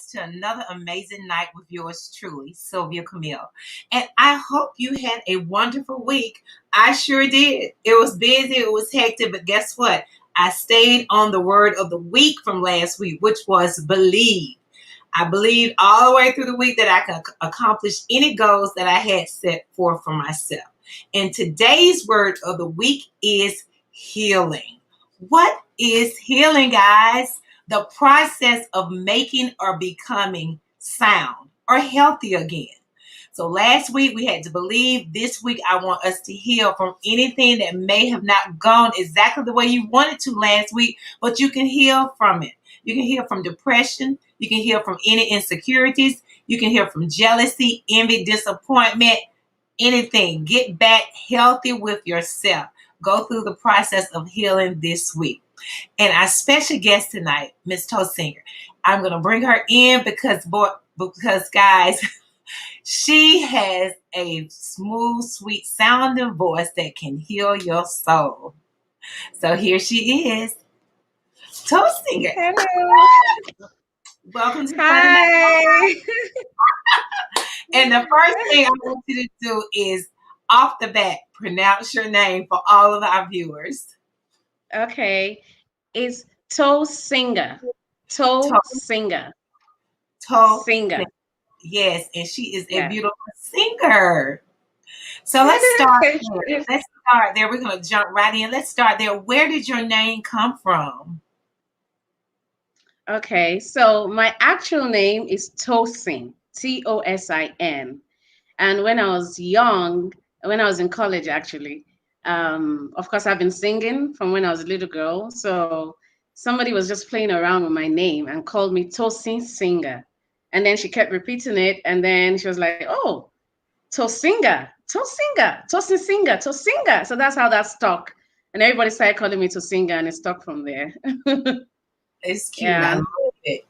to another amazing night with yours truly, Sylvia Camille. And I hope you had a wonderful week. I sure did. It was busy, it was hectic, but guess what? I stayed on the word of the week from last week, which was believe. I believed all the way through the week that I could accomplish any goals that I had set forth for myself. And today's word of the week is healing. What is healing, guys? The process of making or becoming sound or healthy again. So last week we had to believe. This week I want us to heal from anything that may have not gone exactly the way you wanted to last week, but you can heal from it. You can heal from depression. You can heal from any insecurities. You can heal from jealousy, envy, disappointment, anything. Get back healthy with yourself. Go through the process of healing this week. And our special guest tonight, Miss TOSINGER. I'm going to bring her in because guys, she has a smooth, sweet sounding voice that can heal your soul. So here she is, TOSINGER. Hello. Welcome to Hi. And the first thing I want you to do is, off the bat, pronounce your name for all of our viewers. Okay. It's TOSINGER. TOSINGER. To- Singer. Yes, and she is a Yeah. beautiful singer. So let's start there. Let's start there. We're going to jump right in. Let's start there. Where did your name come from? Okay. So my actual name is Tosin. TOSIN. And when I was young, when I was in college, actually, of course, I've been singing from when I was a little girl. So somebody was just playing around with my name and called me Tosin Singer. And then she kept repeating it. And then she was like, oh, Tosinger, Tosinger, Tosin Singer, Tosinger. So that's how that stuck. And everybody started calling me Tosinger and it stuck from there. It's cute. I Yeah. love it.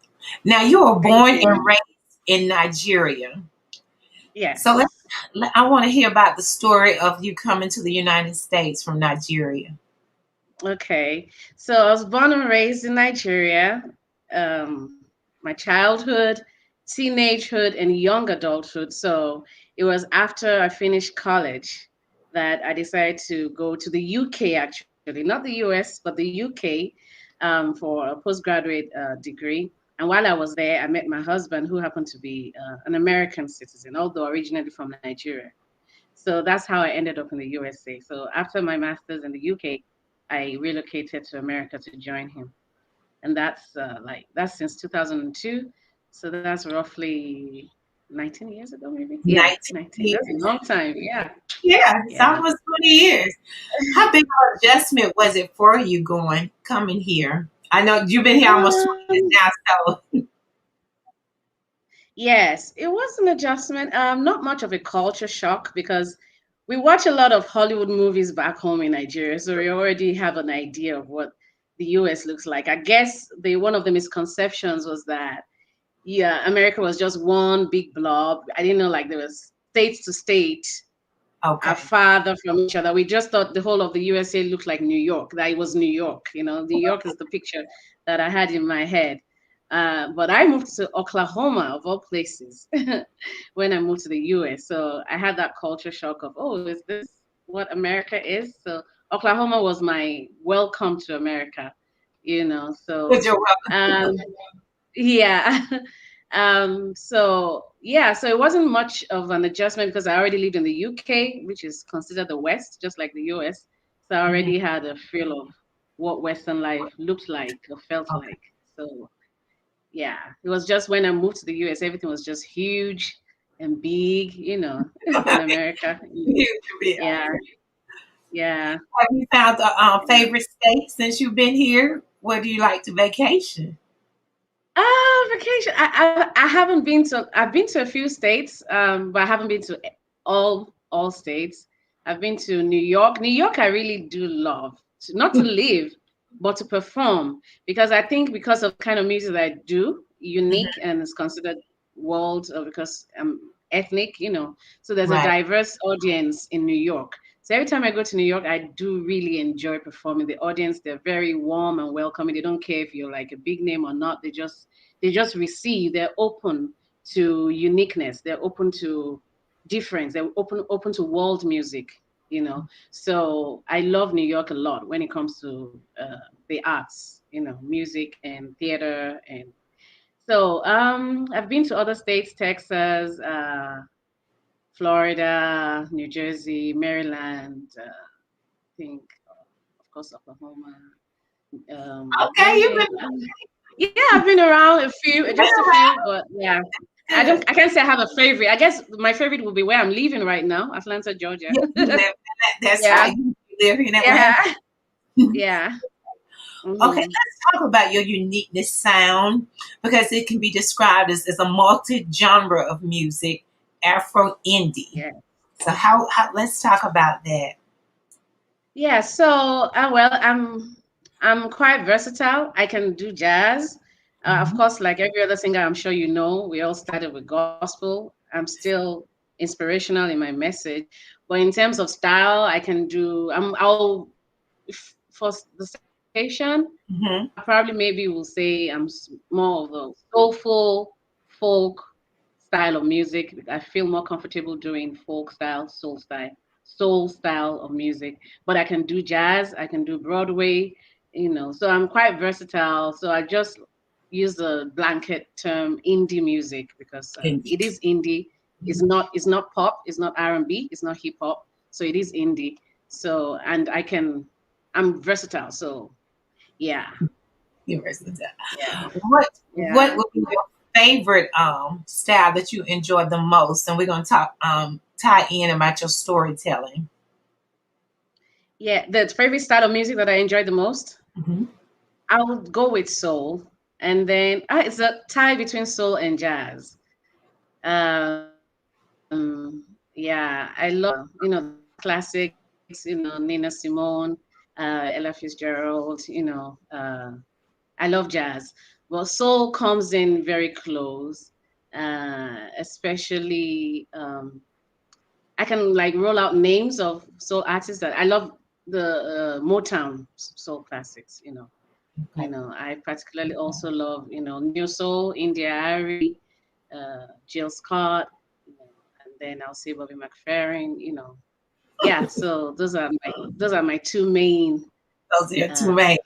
Now, you were Thank born you. and raised in Nigeria. So Yes. I want to hear about the story of you coming to the United States from Nigeria. Okay. So I was born and raised in Nigeria. My childhood, teenagehood, and young adulthood. So it was after I finished college that I decided to go to the UK, actually, not the US, but the UK for a postgraduate degree. And while I was there, I met my husband, who happened to be an American citizen, although originally from Nigeria. So that's how I ended up in the USA. So after my master's in the UK, I relocated to America to join him, and that's since 2002. So that's roughly 19 years ago, maybe. Yeah, 19 19. That's a years. long time. Yeah, Yeah, it's yeah. almost 20 years. How big of an adjustment was it for you coming here? I know you've been here almost 20 years Um, now, so yes, it was an adjustment. Not much of a culture shock because we watch a lot of Hollywood movies back home in Nigeria, so we already have an idea of what the US looks like. I guess the one of the misconceptions was that yeah, America was just one big blob. I didn't know like there was state to state are okay. farther from each other. We just thought the whole of the USA looked like New York, that it was New York. New York is the picture that I had in my head. But I moved to Oklahoma, of all places, when I moved to the US. So I had that culture shock of, oh, is this what America is? So Oklahoma was my welcome to America, Good So job. um, yeah. So yeah, so it wasn't much of an adjustment because I already lived in the UK, which is considered the West, just like the US. So I Mhm. already had a feel of what Western life looked like or felt Okay. like. So yeah, it was just when I moved to the US, everything was just huge and big, in America. Yeah, yeah. Have you found a favorite state since you've been here? Where do you like to vacation? Vacation. I haven't been to. I've been to a few states, but I haven't been to all states. I've been to New York. New York, I really do love. Not to live, but to perform because I think because of the kind of music that I do, Mhm. unique and is considered world because I'm ethnic. So there's a Right. diverse audience in New York. So every time I go to New York, I do really enjoy performing. The audience, they're very warm and welcoming. They don't care if you're like a big name or not. They just they just receive. They're open to uniqueness. They're open to difference. They're open to world music. So I love New York a lot when it comes to the arts. Music and theater, and so I've been to other states: Texas, Florida, New Jersey, Maryland. I think, of course, Oklahoma. Okay, you've been, Yeah, I've been around a few, you've been just a around. few, but yeah, Good. I can't say I have a favorite. I guess my favorite will be where I'm living right now, Atlanta, Georgia. Yeah, you live in that. That's Yeah, right. You live in Atlanta. yeah, yeah. Okay, Hmm. let's talk about your uniqueness sound because it can be described as a multi-genre of music, Afro indie. Yeah, So how let's talk about that. yeah. So, well, I'm quite versatile. I can do jazz. Of Mhm. course, like every other singer, I'm sure you know, we all started with gospel. I'm still inspirational in my message, but in terms of style, I can do. I'll for the station, Mhm. I probably maybe will say more of a soulful folk style of music. I feel more comfortable doing folk style, soul style of music. But I can do jazz, I can do Broadway, So I'm quite versatile. So I just use the blanket term indie music because it Indie. is indie. It's not pop, it's not R&B, it's not hip hop. So it is indie. So and I'm versatile. So yeah. University. Yeah. What Yeah. would be your favorite style that you enjoy the most? And we're gonna talk tie in about your storytelling. Yeah. The favorite style of music that I enjoy the most, Mhm. I would go with soul. And then it's a tie between soul and jazz. Yeah, I love the classics, Nina Simone, Ella Fitzgerald, I love jazz. Well, soul comes in very close, especially I can like roll out names of soul artists that I love the Motown soul classics. Okay. I particularly also love Neo Soul, India Ari, Jill Scott, you know, and then I'll say Bobby McFerrin. Yeah. So those are my two main Those are your two uh, main.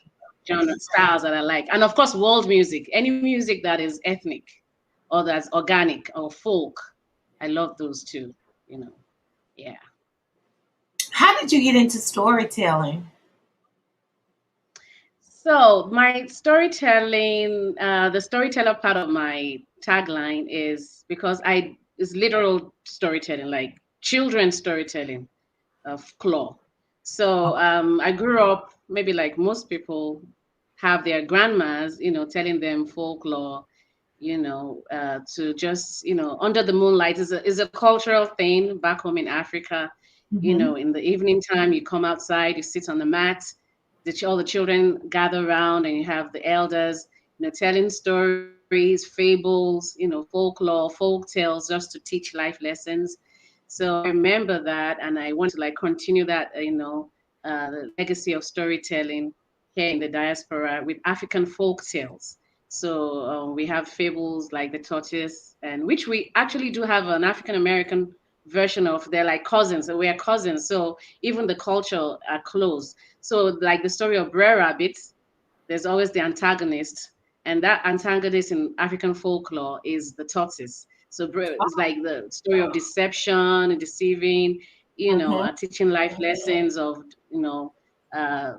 genre styles that I like, and of course world music. Any music that is ethnic or that's organic or folk, I love those too. You know. Yeah. How did you get into storytelling? So my storytelling, the storyteller part of my tagline is because I is literal storytelling, like children's storytelling of folklore. So I grew up maybe like most people have their grandmas, telling them folklore, to just under the moonlight is a cultural thing back home in Africa. Hmm. In the evening time, you come outside, you sit on the mat, all the children gather around, and you have the elders, telling stories, fables, folklore, folk tales, just to teach life lessons. So I remember that, and I want to like continue that, the legacy of storytelling here in the diaspora with African folk tales. So we have fables like the tortoise, and which we actually do have an African American version of. They're like cousins, so we are cousins. So even the culture are close. So like the story of Brer Rabbit, there's always the antagonist, and that antagonist in African folklore is the tortoise. So it's like the story of deception and deceiving, Hmm. teaching life lessons of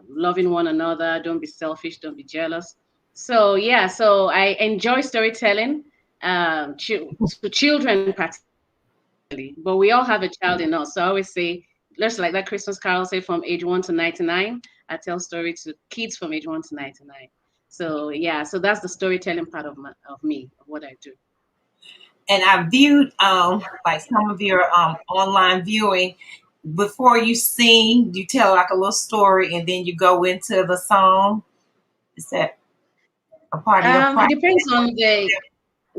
loving one another. Don't be selfish. Don't be jealous. So yeah, so I enjoy storytelling to children particularly, but we all have a child in us. So I always say, just like that Christmas carol say, from age 1 to 99. I tell story to kids from age 1 to 99. So yeah, so that's the storytelling part of me, of what I do. And I viewed like some of your online viewing. Before you sing, you tell like a little story, and then you go into the song. Is that a part of your It practice?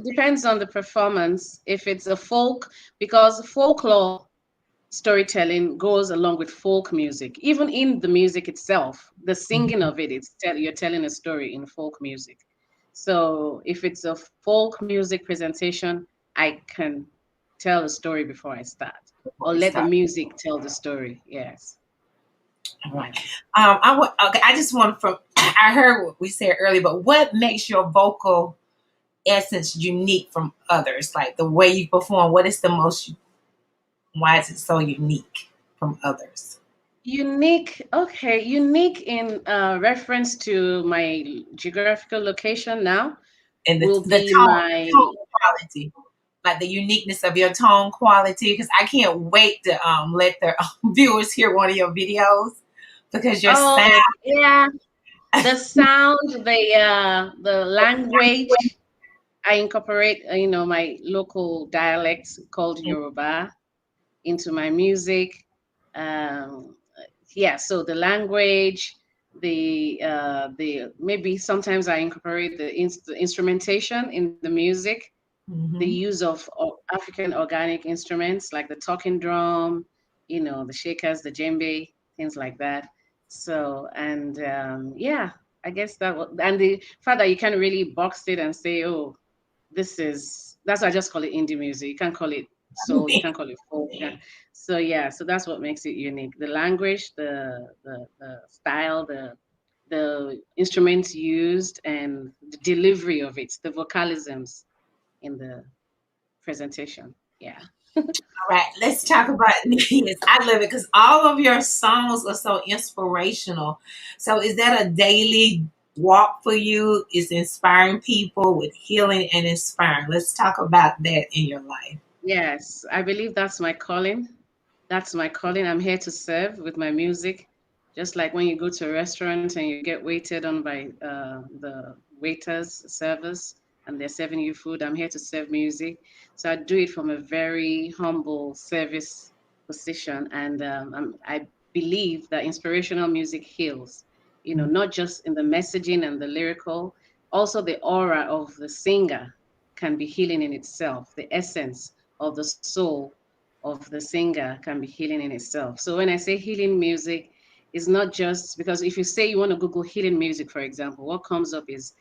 depends on the performance. If it's a folk, because folklore storytelling goes along with folk music. Even in the music itself, the singing of it, you're telling a story in folk music. So if it's a folk music presentation, I can tell the story before I start, before or we let the start? music tell the story. Yes. All right. Yeah. Okay. I just want from. I heard what we said earlier, but what makes your vocal essence unique from others? Like the way you perform. What is the most? Why is it so unique from others? Unique, okay, unique in reference to my geographical location now And will the be my, tone quality, like the uniqueness of your tone quality. Because I can't wait to let the viewers hear one of your videos because your sound. oh yeah, the sound, the language. I incorporate, my local dialects called Yoruba into my music. Um, yeah, so the language, the maybe sometimes I incorporate the instrumentation in the music, the Mm-hmm. use of African organic instruments like the talking drum, the shakers, the djembe, things like that. So, and yeah, I guess and the fact that you can't really box it and say, oh, that's why I just call it indie music. You can't call it soul, you can't call it folk. So yeah, so that's what makes it unique. The language, the style, the instruments used, and the delivery of it, the vocalisms in the presentation. Yeah. All right, let's talk about yes, I love it because all of your songs are so inspirational. So, is that a daily walk for you? Is inspiring people with healing and inspiring? Let's talk about that in your life. Yes, I believe that's my calling. That's my calling. I'm here to serve with my music. Just like when you go to a restaurant and you get waited on by the waiters, servers, and they're serving you food, I'm here to serve music. So I do it from a very humble service position. And I believe that inspirational music heals, not just in the messaging and the lyrical, also the aura of the singer can be healing in itself. The essence of the soul of the singer can be healing in itself. So when I say healing music, it's not just because if you say you want to Google healing music, for example, what comes up is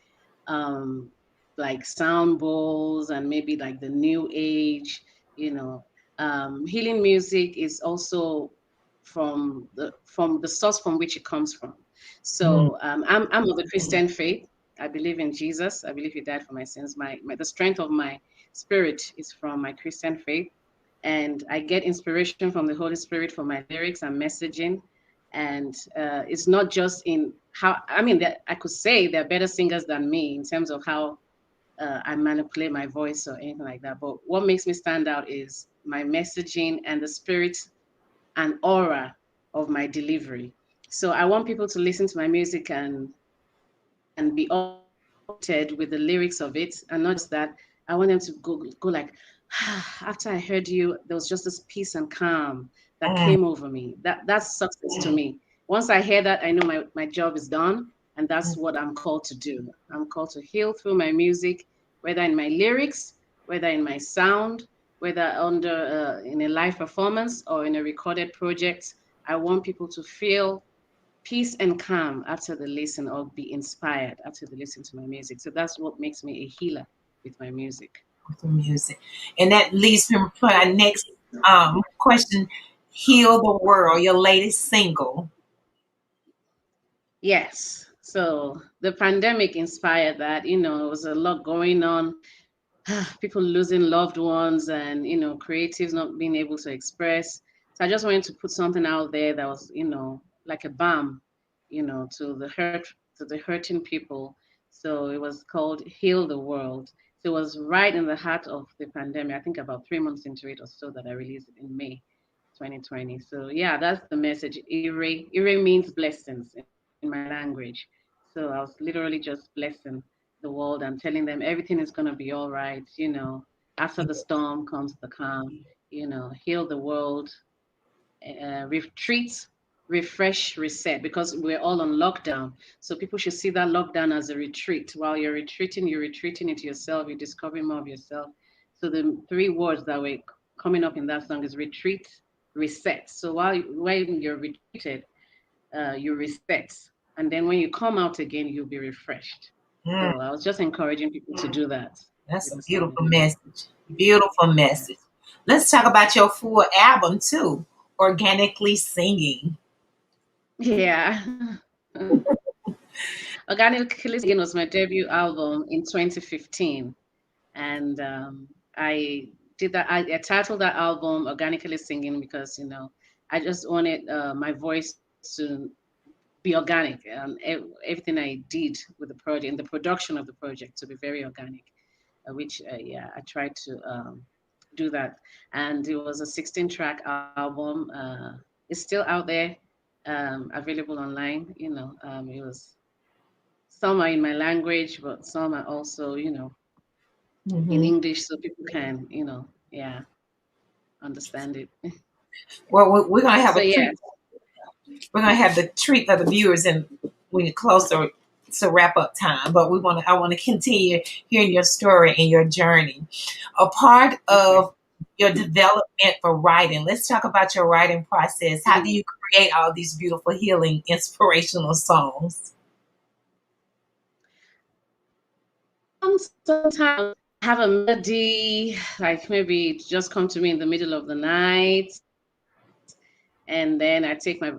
um, like sound bowls and maybe like the new age, you know. Healing music is also from the source from which it comes from. Mm, So I'm of the Christian faith. I believe in Jesus. I believe He died for my sins. The strength of my spirit is from my Christian faith, and I get inspiration from the Holy Spirit for my lyrics and messaging. And it's not just in how I mean that I could say they're better singers than me in terms of how I manipulate my voice or anything like that. But what makes me stand out is my messaging and the spirit and aura of my delivery. So I want people to listen to my music and be uplifted with the lyrics of it, and not just that. I want them to go like, after I heard you, there was just this peace and calm that mm, came over me. That's success to me. Once I hear that, I know my job is done, and that's mm. what I'm called to do. I'm called to heal through my music, whether in my lyrics, whether in my sound, whether in a live performance or in a recorded project. I want people to feel peace and calm after the listen, or be inspired after they listen to my music. So that's what makes me a healer with my music. With the music, and that leads me to our next question. Heal the World, your latest single. Yes. So the pandemic inspired that. It was a lot going on. People losing loved ones, and creatives not being able to express. So I just wanted to put something out there that was like a balm to the hurting people. So it was called Heal the World. So it was right in the heart of the pandemic. I think about 3 months into it or so that I released it in May 2020. So yeah, that's the message. Ire means blessings in my language. So I was literally just blessing the world and telling them everything is going to be all right. After the storm comes the calm. Heal the world, retreat, refresh, reset, because we're all on lockdown. So people should see that lockdown as a retreat. While you're retreating into yourself, you're discovering more of yourself. So the three words that were coming up in that song is retreat, reset. So when you're retreated, you reset. And then when you come out again, you'll be refreshed. Mm, So I was just encouraging people to do that that's with a the song. beautiful message. Beautiful Yeah. message. Let's talk about your full album too, Organically Singing. Yeah. Organically Singing was my debut album in 2015. And I did that. I titled that album "Organically Singing" because I just wanted my voice to be organic, and everything I did with the project and the production of the project to be very organic, which yeah, I tried to do that. And it was a 16-track album. It's still out there, available online. It was some are in my language, but some are also in Hmm. English so people can, yeah, understand it. Well, we're gonna have So a treat. yeah. We're gonna have the treat for the viewers, and when you're closer to wrap up time. But I want to continue hearing your story and your journey. A part Okay. of your development for writing. Let's talk about your writing process. How do you create all these beautiful, healing, inspirational songs? Sometimes I have a melody, like maybe it just come to me in the middle of the night, and then I take my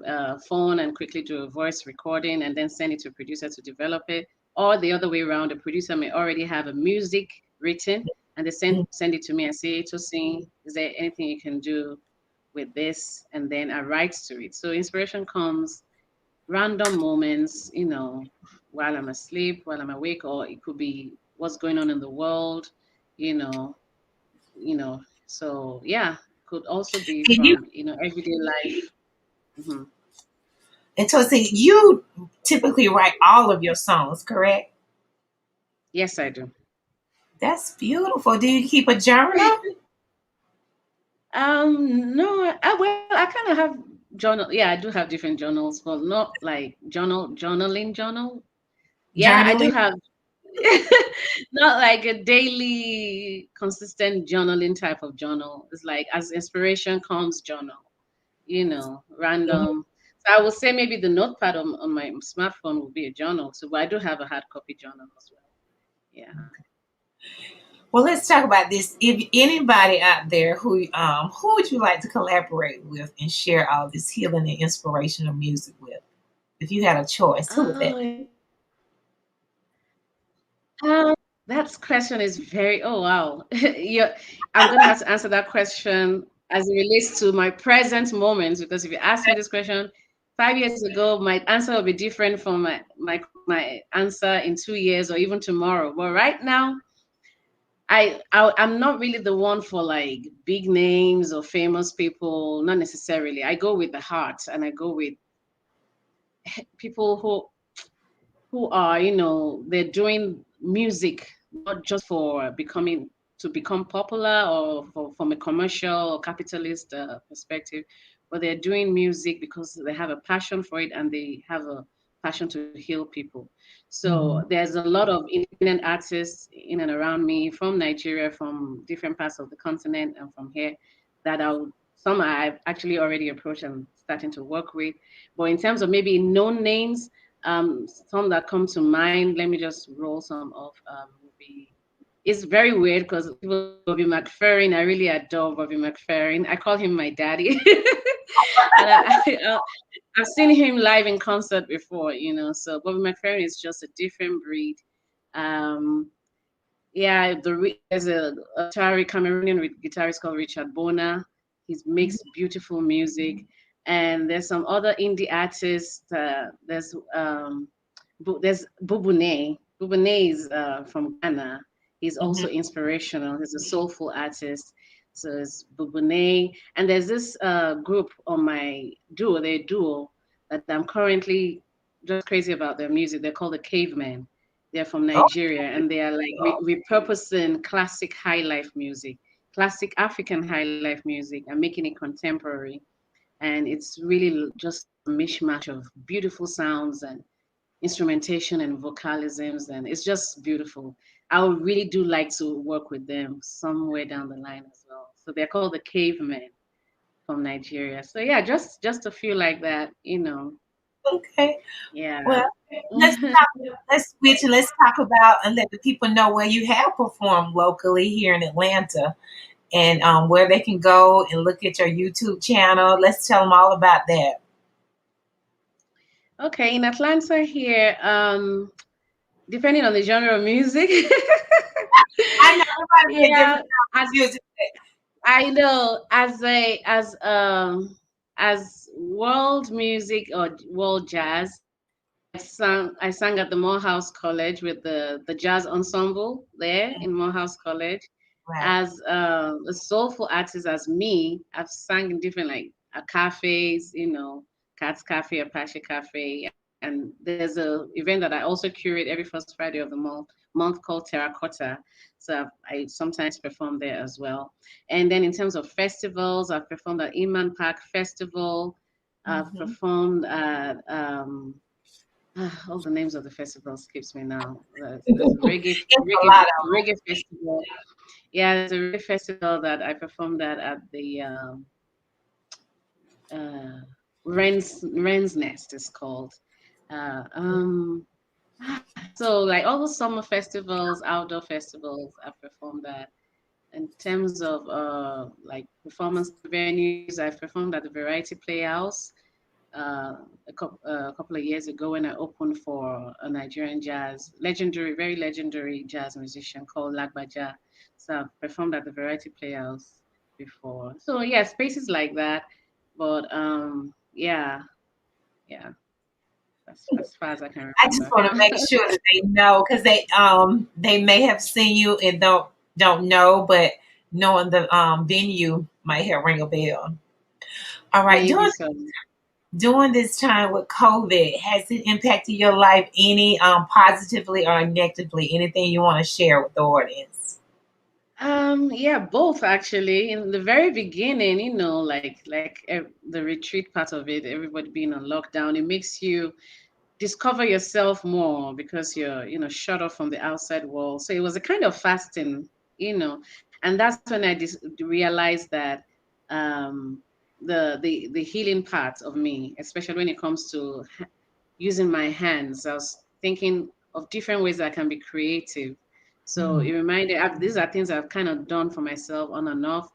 phone and quickly do a voice recording and then send it to a producer to develop it. Or the other way around, the producer may already have a music written and they send it to me and say, to sing, is there anything you can do with this? And then I write to it. So inspiration comes random moments, while I'm asleep, while I'm awake, or it could be what's going on in the world, you know, So yeah, could also be And you, from everyday life. Hmm. and so see, you typically write all of your songs, correct? Yes, I do. That's beautiful. Do you keep a journal? No, well, I kind of have journal. Yeah, I do have different journals, but not like journaling journal. Yeah, I do Journaling? have not like a daily consistent journaling type of journal. It's like as inspiration comes journal, Mhm. random. So I would say maybe the notepad on my smartphone would be a journal. So but I do have a hard copy journal as well. Yeah. Well, let's talk about this. If anybody out there who would you like to collaborate with and share all this healing and inspirational music with? If you had a choice, who would that be? Oh, that question is very, oh wow. I'm gonna have to answer that question as it relates to my present moment because if you ask me this question 5 years ago, my answer will be different from my answer in 2 years or even tomorrow. But right now, I'm not really the one for like big names or famous people. Not necessarily. I go with the heart and I go with people who are, they're doing music not just for become popular or from a commercial or capitalist perspective, but they're doing music because they have a passion for it and they have a passion to heal people. So Mhm. there's a lot of independent artists in and around me from Nigeria, from different parts of the continent, and from here that some I've actually already approached and starting to work with. But in terms of maybe known names, some that come to mind, let me just roll some off. Would be It's very weird because people say Bobby McFerrin. I really adore Bobby McFerrin. I call him my daddy, and I've seen him live in concert before. So Bobby McFerrin is just a different breed. Um, yeah, there's a Cameroonian guitarist called Richard Bona. He makes beautiful music, and there's some other indie artists. There's Bubune. Bubune is from Ghana. He's Mhm. also inspirational. He's a soulful artist. So it's Bubune, and there's this group on my duo. They're a duo that I'm currently just crazy about their music. They're called the Cavemen. They're from Oh, Nigeria and they are like repurposing classic high life music, classic African high life music, and making it contemporary. And it's really just a mishmash of beautiful sounds and instrumentation and vocalisms, and it's just beautiful. I would really do like to work with them somewhere down the line as well. So they're called the Cavemen from Nigeria. So yeah, just a few like that. Okay. Yeah. Well, let's talk. Let's switch and let's talk about and let the people know where you have performed locally here in Atlanta, and where they can go and look at your YouTube channel. Let's tell them all about that. Okay, in Atlanta here, depending on the genre of music. I know everybody play Yeah, different kinds as of music. I know, as world music or world jazz, I sang at the Morehouse College with the jazz ensemble there in Morehouse College. Right. As a soulful artist as me, I've sang in different like cafes, Cats Cafe, Apache Cafe, and there's a event that I also curate every first Friday of the month called Terracotta. So I sometimes perform there as well. And then in terms of festivals, I've performed at Iman Park Festival. I've Mm-hmm. performed at all the names of the festival skips me now. There's a It's a lot of reggae festival. Yeah, there's a reggae festival that I performed at the uh, Wren's Nest is called. Uh, um, so like all the summer festivals, outdoor festivals, I've performed at. In terms of like performance venues, I've performed at the Variety Playhouse a couple of years ago when I opened for a Nigerian very legendary jazz musician called Lagbaja. So I've performed at the Variety Playhouse before. So yeah, spaces like that. But yeah, yeah, that's as far as I can I just remember. want to make sure that they know because they may have seen you and don't know, but knowing the venue might have ring a bell. All right, Maybe so. during this time with COVID, has it impacted your life any positively or negatively? Anything you want to share with the audience? Yeah, both actually. In the very beginning, the retreat part of it, everybody being on lockdown, it makes you discover yourself more because you're, shut off from the outside world. So it was a kind of fasting, and that's when I realized that um, the healing part of me, especially when it comes to using my hands. I was thinking of different ways that I can be creative. So Mm. it reminded these are things I've kind of done for myself on and off.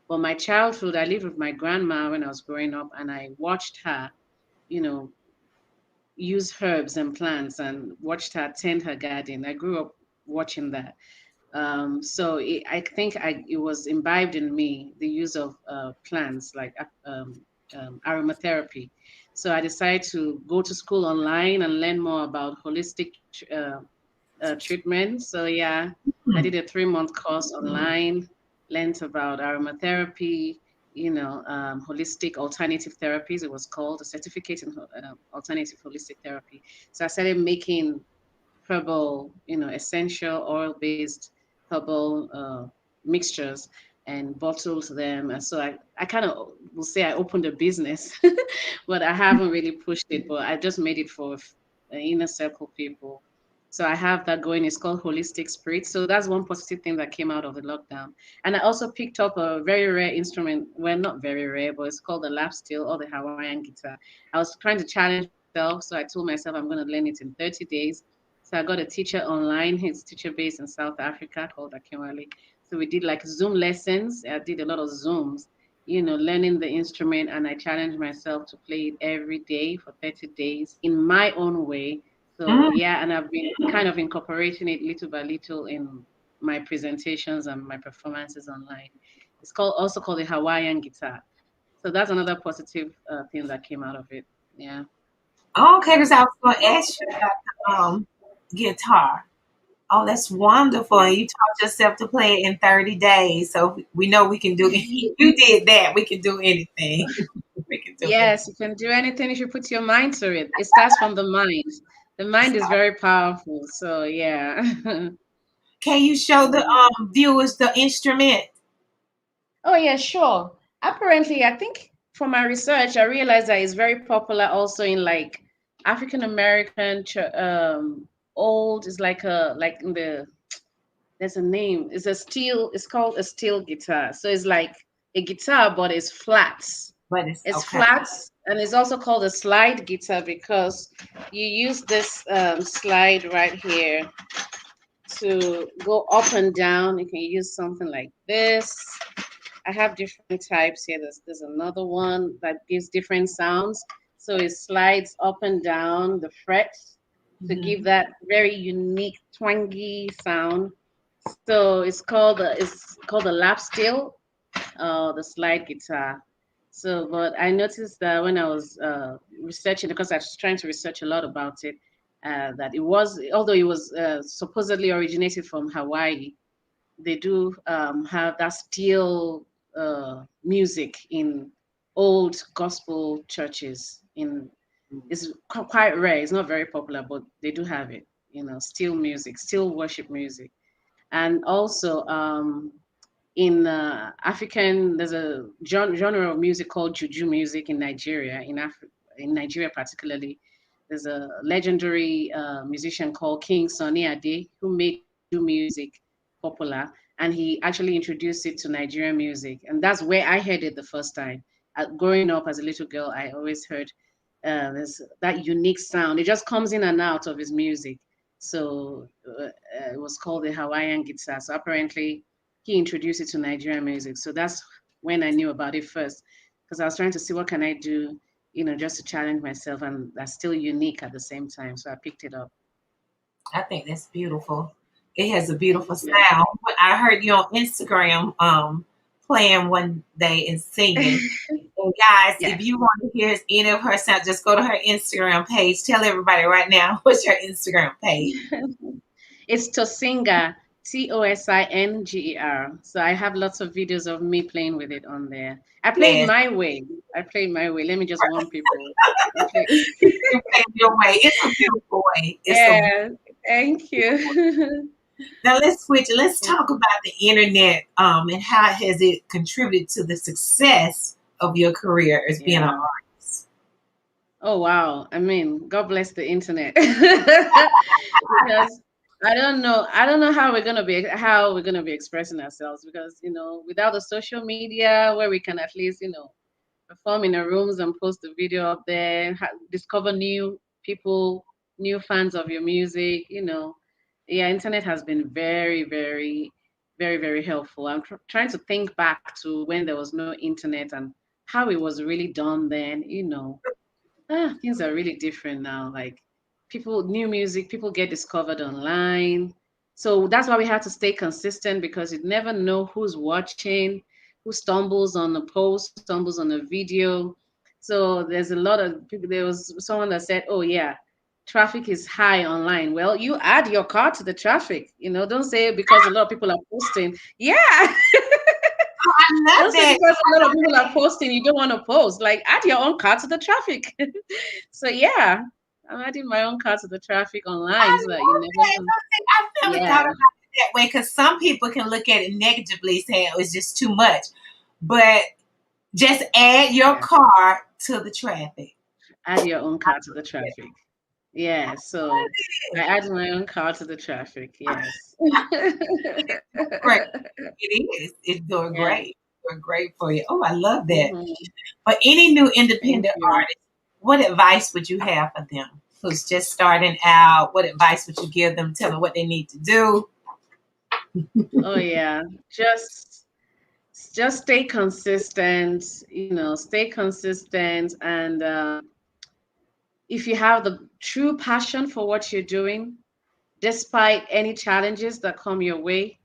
But my childhood, I lived with my grandma when I was growing up, and I watched her, you know, use herbs and plants and watched her tend her garden. I grew up watching that. I think it was imbibed in me the use of plants like aromatherapy. So I decided to go to school online and learn more about holistic treatment. So yeah, I did a 3-month course online, learned about aromatherapy, holistic alternative therapies. It was called a certificate in alternative holistic therapy. So I started making herbal, essential oil-based herbal mixtures and bottled them. And so I kind of will say I opened a business, but I haven't really pushed it. But I just made it for inner circle people. So I have that going. It's called Holistic Spirit. So that's one positive thing that came out of the lockdown. And I also picked up a very rare instrument. Well, not very rare, but it's called the lap steel or the Hawaiian guitar. I was trying to challenge myself, so I told myself I'm going to learn it in 30 days. So I got a teacher online. He's teacher based in South Africa called Akinwale. So we did like Zoom lessons. I did a lot of Zooms, learning the instrument, and I challenged myself to play it every day for 30 days in my own way. So Mm. yeah, and I've been kind of incorporating it little by little in my presentations and my performances online. It's called the Hawaiian guitar. So that's another positive thing that came out of it. Yeah. Okay, because I was going to ask you about the guitar. Oh, that's wonderful. And you taught yourself to play it in 30 days. So we know we can do it. You did that. We can do anything. We can do anything. Yes, you can do anything if you put your mind to it. It starts from the mind. The mind is very powerful. So yeah. Can you show the Yeah. viewers the instrument? Oh yeah, sure. Apparently, I think from my research, I realized that it's very popular also in like African American old is like in the there's a name. It's called a steel guitar. So it's like a guitar, but it's flat. But it's It's okay. flat. And it's also called a slide guitar because you use this slide right here to go up and down. You can use something like this. I have different types here. There's another one that gives different sounds. So it slides up and down the frets to give Hmm. that very unique twangy sound. So it's called a lap steel, the slide guitar. So, but I noticed that when I was researching, because I was trying to research a lot about it, that it was, although it was supposedly originated from Hawaii, they do have that steel music in old gospel churches. In It's quite rare. It's not very popular, but they do have it. Steel music, steel worship music, and also in there's a genre of music called juju music in Nigeria, in Nigeria particularly. There's a legendary musician called King Sunny Ade who made juju music popular, and he actually introduced it to Nigerian music, and that's where I heard it the first time. Growing up as a little girl, I always heard there's that unique sound. It just comes in and out of his music. So it was called the Hawaiian guitar. So apparently he introduced it to Nigerian music. So that's when I knew about it first, because I was trying to see what can I do, just to challenge myself, and that's still unique at the same time. So I picked it up. I think that's beautiful. It has a Thank beautiful you. sound. I heard you on Instagram playing one day and singing. And guys, if Yes. you want to hear any of her sound, just go to her Instagram page. Tell everybody right now what's your Instagram page. It's Tosinga, Tosinger. So I have lots of videos of me playing with it on there. I played Yes, my way. I played my way. Let me just warn people. I play. you pay your way. It's a beautiful way. It's a Yeah, thank you. Now let's switch. Let's Yeah. talk about the internet and how has it contributed to the success of your career as being an Yeah. artist. Oh wow. I mean, God bless the internet. Because I don't know how we're gonna be expressing ourselves, because without the social media where we can at least perform in our rooms and post the video up there, discover new people, new fans of your music. Yeah, internet has been very, very, very, very helpful. I'm trying to think back to when there was no internet and how it was really done then. Things are really different now. Like new music, people get discovered online. So that's why we have to stay consistent, because you never know who's watching, who stumbles on a post, who stumbles on a video. So there's a lot of people. There was someone that said, "Oh yeah, traffic is high online." Well, you add your car to the traffic. Don't say because a lot of people are posting. Yeah, I don't love say that. because a lot of people are posting, you don't want to post. Like, add your own car to the traffic. So yeah, I'm adding my own car to the traffic online I so that you love never that. know. I've never thought Yeah, about it that way because some people can look at it negatively, saying it was just too much. But just add your yeah. car to the traffic. Add your own car to the traffic. Yeah, Love so I it. add my own car to the traffic. Yes. Great. It is. It's doing Yeah. great. Doing great for you. Oh, I love that. Hmm. For any new Thank independent you. artist, what advice would you have for them who's just starting out? What advice would you give them? Tell them what they need to do. Oh yeah. Just stay consistent, stay consistent, and if you have the true passion for what you're doing, despite any challenges that come your way,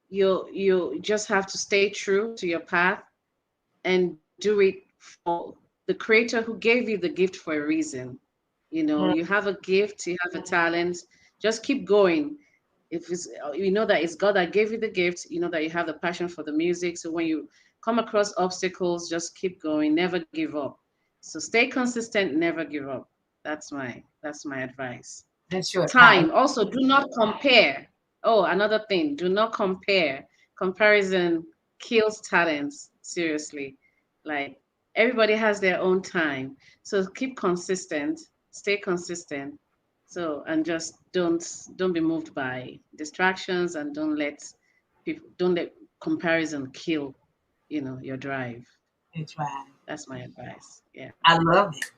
you just have to stay true to your path and do it for the creator who gave you the gift for a reason. Mm, You have a gift, you have a talent, just keep going. If it's you know that it's God that gave you the gift, you know that you have the passion for the music. So when you come across obstacles, just keep going, never give up. So stay consistent, never give up. That's my advice. that's your advice. Time. Also, do not compare. Oh, another thing, do not compare. Comparison kills talents, seriously. Like, everybody has their own time. So keep consistent, stay consistent. So, and just don't be moved by distractions, and don't let comparison kill, your drive. That's right. That's my advice. Yeah. I love it.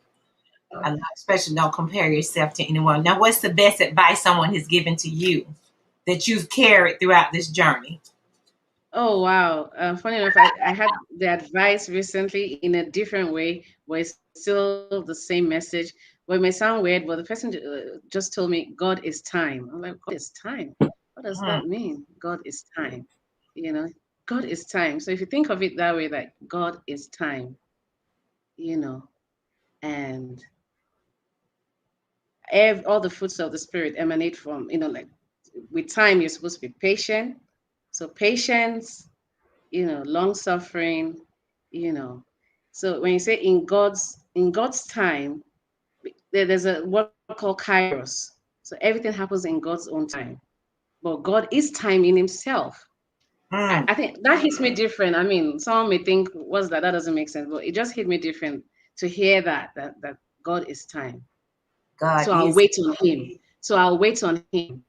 I love, especially don't compare yourself to anyone. Now, what's the best advice someone has given to you that you've carried throughout this journey? Oh wow. Funny enough, I had the advice recently in a different way, but it's still the same message. Well, it may sound weird, but the person just told me God is time. I'm like, God is time. What does that Mm, mean? God is time. You know, God is time. So if you think of it that way, like God is time, you know, and all the fruits of the spirit emanate from, like with time, you're supposed to be patient. So patience, long suffering, you know. So when you say in God's time, there's a what called kairos. So everything happens in God's own time. But God is time in himself. I, mm. I think that hits me different. I mean, some may think, what's that? That doesn't make sense. But it just hit me different to hear that God is time. God So I'll is. wait on him. So I'll wait on him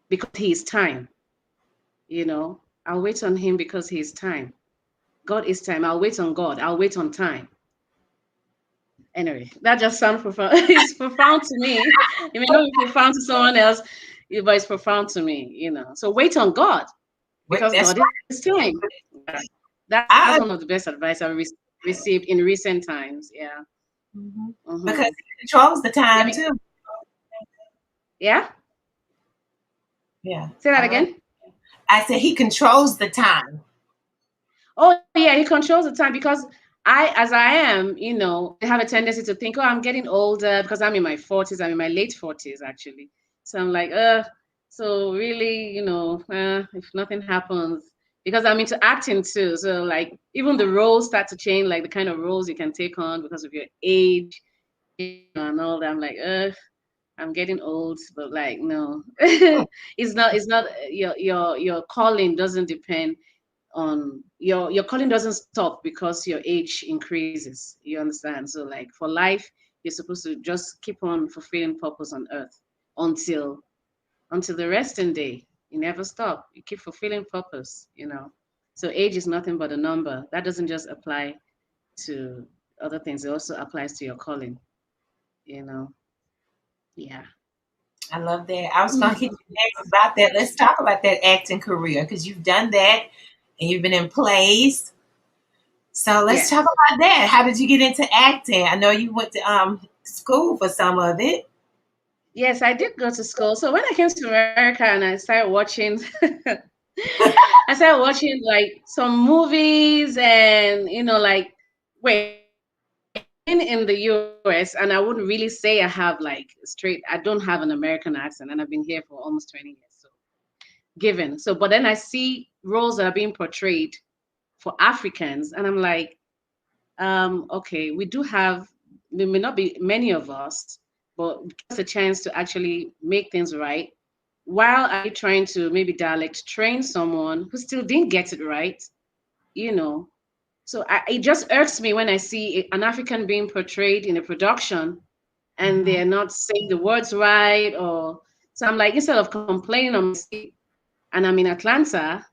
because he is time, I'll wait on him because he is time. God is time. I'll wait on God. I'll wait on time. Anyway, that just sounds profound. It's profound to me. It may not be profound to someone else, but it's profound to me. So wait on God because That's God is time. Yeah. That's one right. of the best advice I've received in recent times. Yeah. Mhm. Because Mm-hmm. he controls the Yeah. time too. Yeah. Yeah, Say that I love. again. I said he controls the time. Oh yeah, he controls the time because as I am, I have a tendency to think, oh, I'm getting older because I'm in my 40s. I'm in my late 40s actually. So I'm like, so really, if nothing happens, because I'm into acting too. So like, even the roles start to change, like the kind of roles you can take on because of your age, and all that. I'm like, I'm getting old, but like, no, it's not your calling doesn't depend on your calling doesn't stop because your age increases. You understand? So like for life, you're supposed to just keep on fulfilling purpose on earth until the resting day. You never stop. You keep fulfilling purpose. So age is nothing but a number. That doesn't just apply to other things, it also applies to your calling you know yeah. I love that. I was going to hit you next about that. Let's talk about that acting career because you've done that and you've been in plays. So let's talk Yes. about that. How did you get into acting? I know you went to school for some of it. Yes, I did go to school. So when I came to America and I started watching, I started watching like some movies and wait, I've been in the US and I wouldn't really say I have like I don't have an American accent and I've been here for almost 20 years. So given. So but then I see roles that are being portrayed for Africans and I'm like, okay, we do have, there may not be many of us, but give us a chance to actually make things right. While are you trying to maybe dialect train someone who still didn't get it right? You know, so it just irks me when I see an African being portrayed in a production and Mhm. they're not saying the words right, or so I'm like, instead of complaining on my seat and I'm in Atlanta,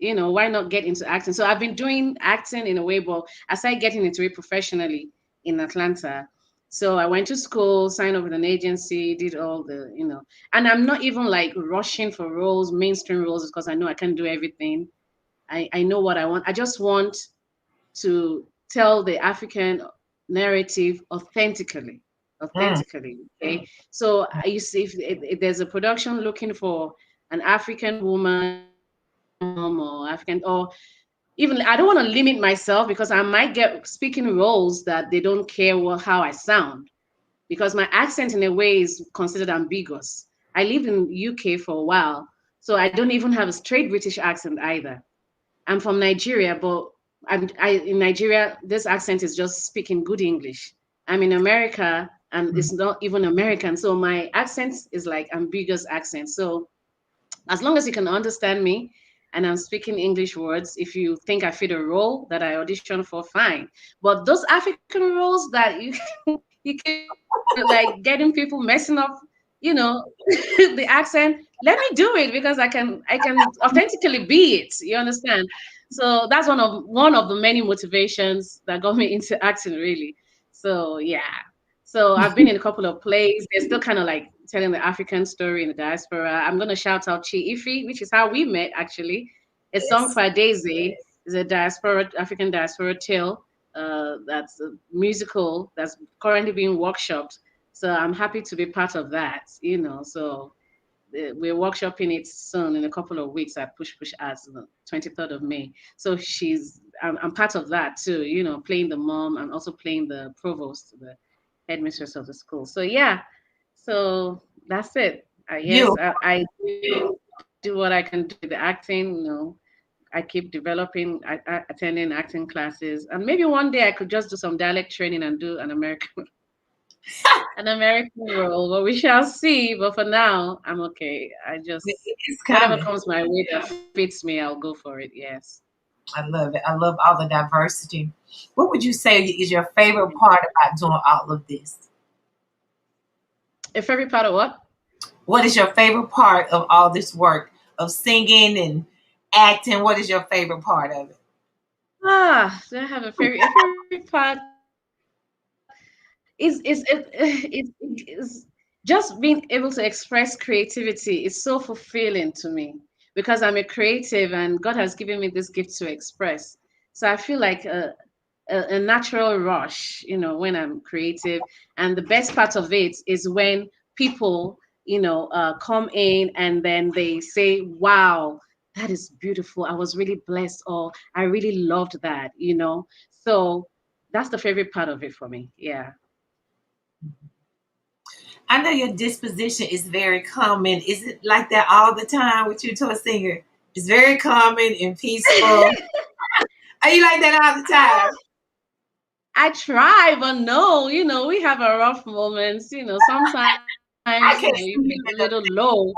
why not get into acting? So I've been doing acting in a way, but I started getting into it professionally in Atlanta. So I went to school, signed up with an agency, did all and I'm not even like rushing for roles, mainstream roles, because I know I can't do everything. I know what I want. I just want to tell the African narrative authentically. Mm. Authentically, okay. So you see, if there's a production looking for an African woman, African mom, or African, or even I don't want to limit myself because I might get speaking roles that they don't care how I sound because my accent in a way is considered ambiguous. I lived in UK for a while, so I don't even have a straight British accent either. I'm from Nigeria, but in Nigeria, this accent is just speaking good English. I'm in America and it's not even American. So my accent is like ambiguous accent. So as long as you can understand me and I'm speaking English words, if you think I fit a role that I audition for, fine. But those African roles that you keep like getting people messing up, the accent, let me do it because I can authentically be it. You understand? So that's one of the many motivations that got me into acting, really. So yeah. So I've been in a couple of plays. They're still kind of like telling the African story in the diaspora. I'm gonna shout out Chi Ifi, which is how we met actually. A song Yes. for Daisy is a diaspora African diaspora tale. That's a musical that's currently being workshopped. So I'm happy to be part of that. So we're workshopping it soon in a couple of weeks at Push Push Arts, the 23rd of May. So I'm part of that too, playing the mom and also playing the provost, the headmistress of the school. So yeah, so that's it. Yes, You. I do what I can do with the acting. I keep developing, attending acting classes, and maybe one day I could just do some dialect training and do an American role, but we shall see. But for now, I'm okay. I just It's whatever coming. comes my way that fits me, I'll go for it. Yes. I love it. I love all the diversity. What would you say is your favorite part about doing all of this? A favorite part of what? What is your favorite part of all this work of singing and acting? What is your favorite part of it? Do I have a favorite? A favorite part is just being able to express creativity is so fulfilling to me because I'm a creative and God has given me this gift to express. So I feel like a natural rush, when I'm creative. And the best part of it is when people, come in and then they say, wow, that is beautiful. I was really blessed, or I really loved that. So that's the favorite part of it for me. Yeah. I know your disposition is very common. Is it like that all the time with you to a singer? It's very common and peaceful. Are you like that all the time? I try, but no, we have our rough moments. Sometimes, you I feel can't a see you little low.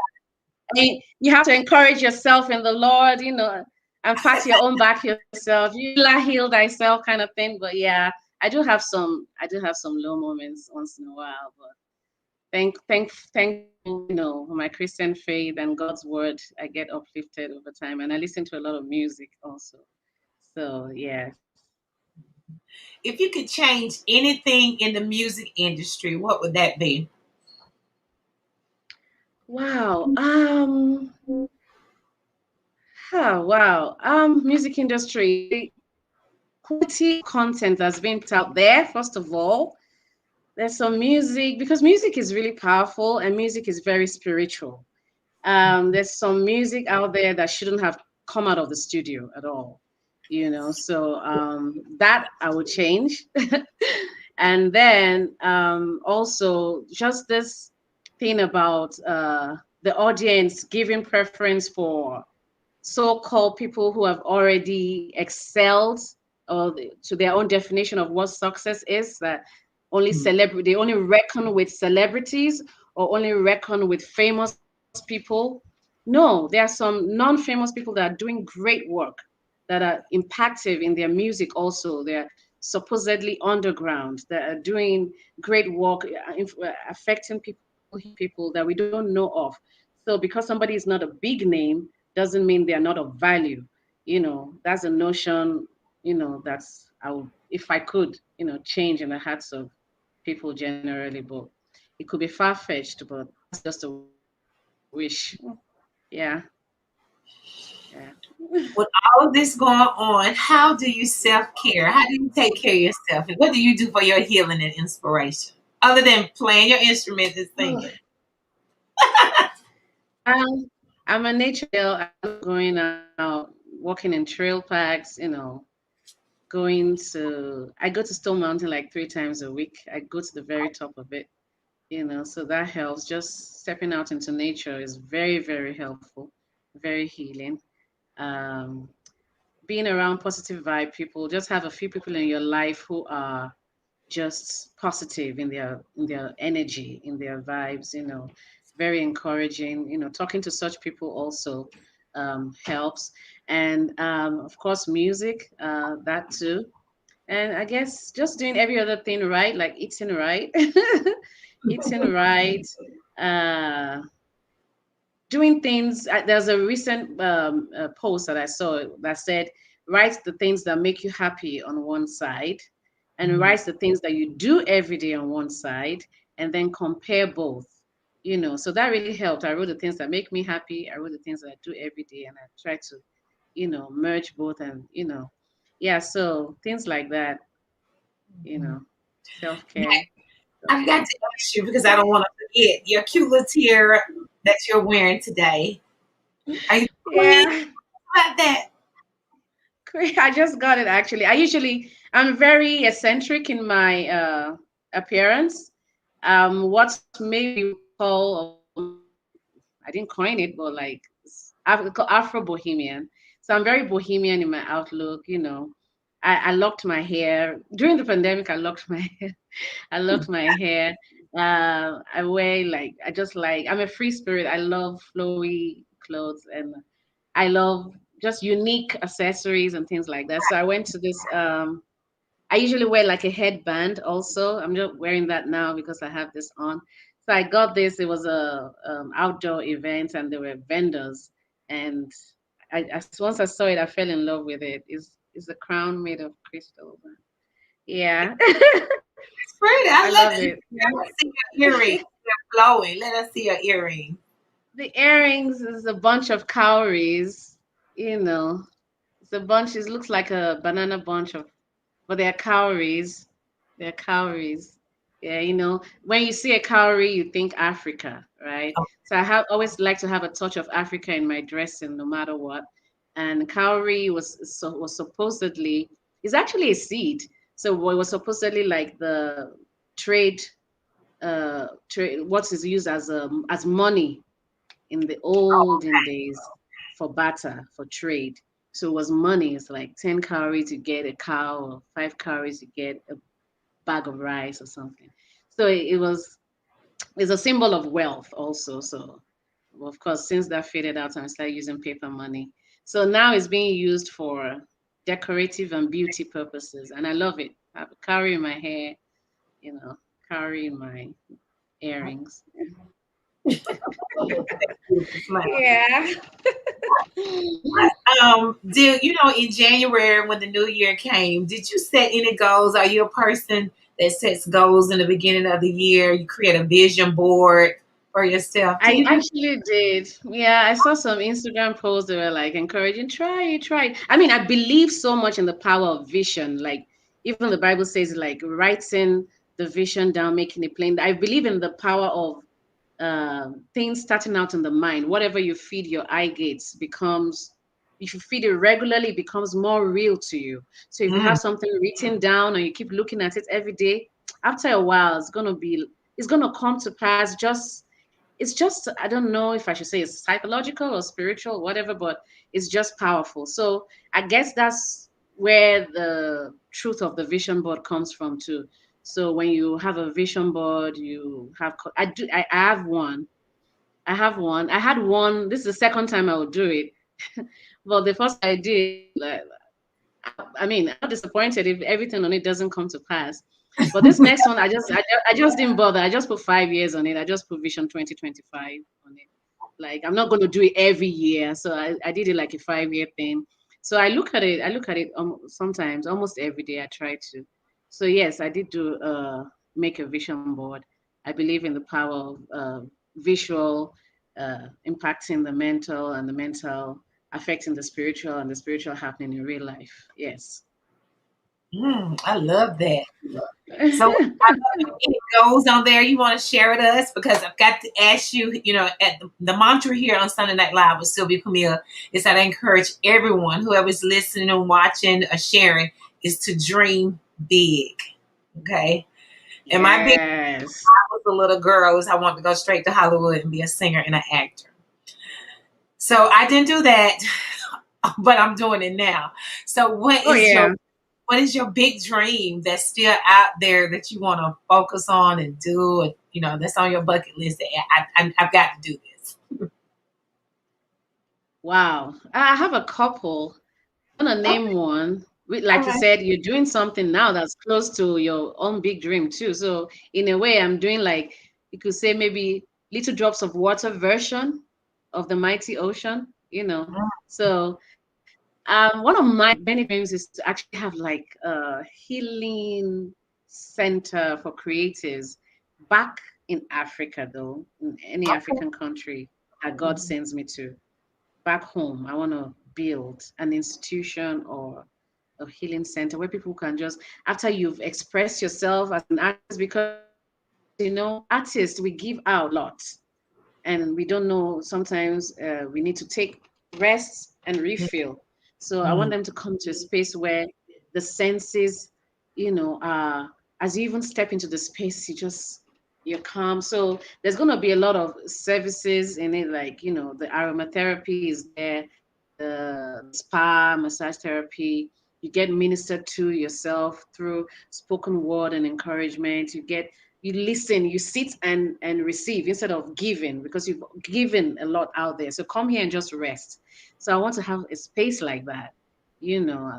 You have to encourage yourself in the Lord, and pat your own back yourself. You like heal thyself kind of thing. But yeah, I do have some low moments once in a while. But thankful, for my Christian faith and God's word, I get uplifted over time, and I listen to a lot of music also. So yeah. if you could change anything in the music industry, what would that be? Wow. Wow. Music industry, quality content that's being put out there, first of all. There's some music because music is really powerful and music is very spiritual. There's some music out there that shouldn't have come out of the studio at all, So that I would change. And then also just this thing about the audience giving preference for so-called people who have already excelled to their own definition of what success is, that they only reckon with celebrities or only reckon with famous people. No, there are some non-famous people that are doing great work, that are impactful in their music also. They're supposedly underground, that are doing great work, affecting people that we don't know of. So because somebody is not a big name doesn't mean they are not of value. That's a notion, that's I would, if I could, change in the hearts of people generally, but it could be far-fetched, but that's just a wish. Yeah. Yeah. With all of this going on, how do you self care? How do you take care of yourself? And what do you do for your healing and inspiration? Other than playing your instrument and singing. I'm a nature girl. I love going out, walking in trail packs, I go to Stone Mountain like 3 times a week. I go to the very top of it, so that helps. Just stepping out into nature is very, very helpful, very healing. Um, Being around positive vibe people, just have a few people in your life who are just positive in their energy, in their vibes, very encouraging. Talking to such people also helps. And of course, music, that too. And I guess just doing every other thing right, like eating right, eating right, uh, doing things. There's a recent post that I saw that said, write the things that make you happy on one side, and Mhm. write the things that you do every day on one side, and then compare both. So that really helped. I wrote the things that make me happy. I wrote the things that I do every day, and I try to, merge both, and yeah. So things like that, you Mhm. know, self Now, care, self I've got care. to ask you because I don't want to forget your cute little tiara that you're wearing today. Are you queen Yeah. about that? Great. I just got it actually. I'm very eccentric in my appearance. What maybe we call, I didn't coin it, but like Afro Bohemian. So I'm very bohemian in my outlook. I locked my hair during the pandemic. I locked my hair. I locked my hair. I wear like I just like I'm a free spirit. I love flowy clothes, and I love just unique accessories and things like that. So I went to this. I usually wear like a headband also. I'm just wearing that now because I have this on. So I got this. It was a outdoor event, and there were vendors. And once I saw it, I fell in love with it. It's a crown made of crystal. Yeah, It's pretty. I I love love it. it. Let us see your earrings. They're flowing. Let us see your earrings. The earrings is a bunch of cowries. You know, it's a bunch. It looks like a banana bunch of, but they're cowries. They're cowries. Yeah, when you see a cowrie, you think Africa, right? Oh, So I have always like to have a touch of Africa in my dressing, no matter what. And cowrie was supposedly is actually a seed. So it was supposedly like the trade, trade what is used as money in the olden days for barter, for trade. So it was money. It's like 10 calories to get a cow, or 5 calories to get a bag of rice or something. So it's a symbol of wealth also. So of course, since that faded out and I started using paper money. So now it's being used for decorative and beauty purposes. And I love it. I have a cowrie in my hair, you know, cowrie in my earrings. beautiful smile. Yeah. What did you know in January when the new year came, did you set any goals? Are you a person that sets goals in the beginning of the year? You create a vision board for yourself. Do I you do actually did. Yeah, I saw some Instagram posts that were like encouraging, try it, try it. I mean, I believe so much in the power of vision. Like even the Bible says, like writing the vision down, making it plain. I believe in the power of things starting out in the mind. Whatever you feed your eye gates becomes, if you feed it regularly, it becomes more real to you. So if you mm, have something written down and you keep looking at it every day, after a while, it's gonna come to pass. It's just, I don't know if I should say it's psychological or spiritual, whatever, but it's just powerful. So I guess that's where the truth of the vision board comes from too. So when you have a vision board, you have I have one. I have one. I had one. This is the second time I would do it. Well, the first I did, like, I mean, I'm not disappointed if everything on it doesn't come to pass. But this next one, I just didn't bother. I just put 5 years on it. I just put Vision 2025 on it. Like I'm not going to do it every year, so I did it like a 5 year thing. So I look at it. I look at it sometimes, almost every day. I try to. So yes, I did do make a vision board. I believe in the power of visual impacting the mental, and the mental affecting the spiritual, and the spiritual happening in real life. Yes. I love that. So any goals on there you want to share with us? Because I've got to ask you, at the mantra here on Sunday Night Live with Sylvia Camille is that I encourage everyone, whoever's listening and watching or sharing, is to dream big. Okay. And my big Yes. was a little girl was I wanted to go straight to Hollywood and be a singer and an actor. So I didn't do that, but I'm doing it now. So Oh yeah. what is your big dream that's still out there that you want to focus on and do? And, that's on your bucket list. That I've got to do this. Wow. I have a couple. I'm gonna Okay, name one. all Like you right. said, you're doing something now that's close to your own big dream too. So in a way, I'm doing like you could say maybe little drops of water version of the mighty ocean. Mm, So One of my many dreams is to actually have like a healing center for creatives back in Africa, though, in any African country that God Mhm. sends me to. Back home, I want to build an institution or a healing center where people can just, after you've expressed yourself as an artist, because artists, we give out lots and we don't know sometimes we need to take rest and refill. So I want Mhm. them to come to a space where the senses, are, as you even step into the space, you're calm. So there's going to be a lot of services in it, like the aromatherapy is there, the spa, massage therapy. You get ministered to yourself through spoken word and encouragement. You listen, you sit and receive instead of giving, because you've given a lot out there. So come here and just rest. So I want to have a space like that.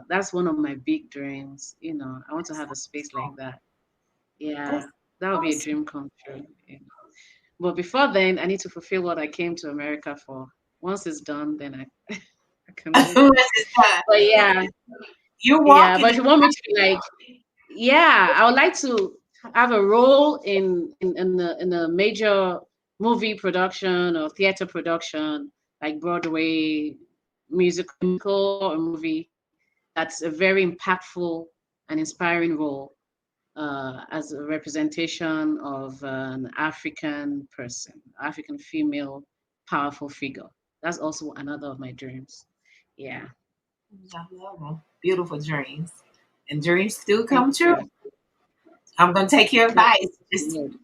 That's one of my big dreams. I want to have a space like that. Yeah, That's that would be a awesome. dream come true. But before then, I need to fulfill what I came to America for. Once it's done, then I can move. Once it's done, But yeah, you're yeah. walking But in. if you want me to be like, yeah, I would like to have a role in a major movie production or theater production, like Broadway musical or movie. That's a very impactful and inspiring role as a representation of an African person, African female, powerful figure. That's also another of my dreams. Yeah. I love 'em. Beautiful dreams, and dreams do Thank come true. you. I'm gonna take your Yes, advice. it Just would.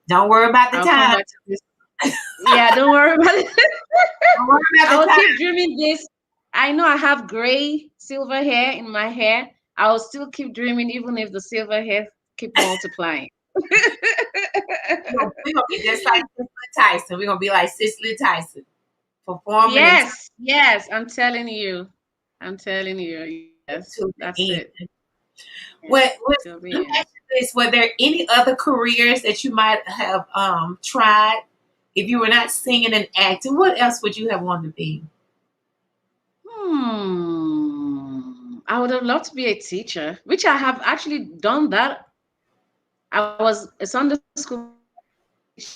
don't worry about the I'll come time. back to this. Yeah, don't worry about it. Don't worry about I the will time. keep dreaming this. I know I have gray, silver hair in my hair. I will still keep dreaming, even if the silver hair keep multiplying. We're gonna be just like Cicely Tyson. We're gonna be like Cicely Tyson, performing until Yes, yes, I'm telling you. I'm telling you. Yes, to that's the end. it. What, Yes, what till let the me end. ask you this: were there any other careers that you might have tried if you were not singing and acting? What else would you have wanted to be? I would have loved to be a teacher, which I have actually done that. I was a Sunday school teacher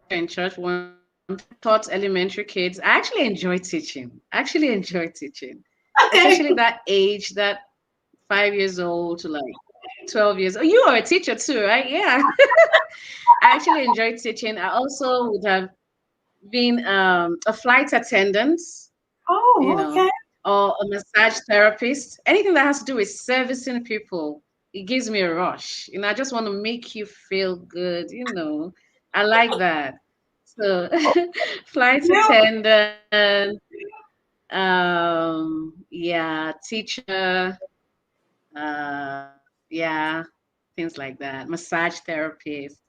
in church one time, taught elementary kids. I actually enjoy teaching. I actually enjoy teaching, Okay. especially that age, that 5 years old to like 12 years. Oh, you are a teacher too, right? Yeah. I actually enjoy teaching. I also would have been a flight attendant, you Oh, know, okay. or a massage therapist. Anything that has to do with servicing people, it gives me a rush. I just want to make you feel good. I like that. So, flight Yeah. attendant, yeah, teacher, yeah, things like that. Massage therapist,